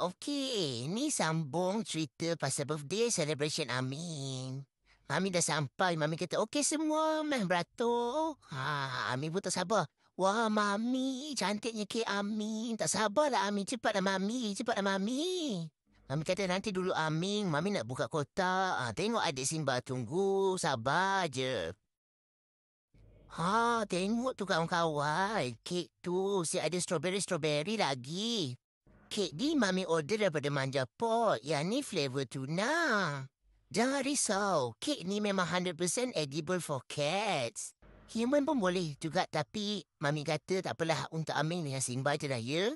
Okey. Ni sambung cerita pasal birthday celebration Amin. Mami dah sampai, Mami kata, "Okey semua, main beratur." Amin pun tak sabar. "Wah, Mami, cantiknya kek Amin. Tak sabarlah Amin, cepatlah Mami, cepatlah Mami." Mami kata, "Nanti dulu Amin, Mami nak buka kotak. Tengok adik Simba tunggu, sabar je." Tengok tu kawan-kawan. Kek tu, si ada strawberry lagi. Kek ni Mami order daripada Manja Pot. Yang ni flavor tuna. Jangan risau, kek ni memang 100% edible for cats. Human pun boleh juga tapi Mami kata tak apalah untuk Amin dengan Simba je lah ya.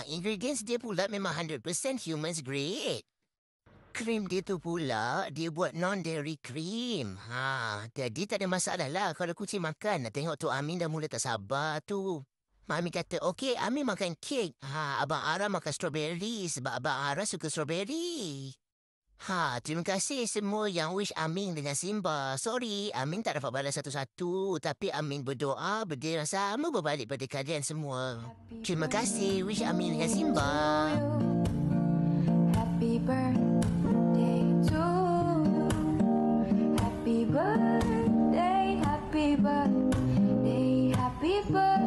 Ingredients dia pula memang 100% humans grade. Krim dia tu pula, dia buat non-dairy cream. Jadi tak ada masalah lah kalau kucing makan. Nak tengok tu Amin dah mula tak sabar tu. Mami kata, "Okey, Amin makan kek. Abang Ara makan strawberry sebab Abang Ara suka strawberry." Terima kasih semua yang wish Amin dengan Simba. Sorry, Amin tak dapat balas satu-satu. Tapi Amin berdoa, berdiri sama berbalik pada kalian semua. Terima kasih, wish Amin dengan Simba. Happy birthday to you. Happy birthday, happy birthday, happy birthday.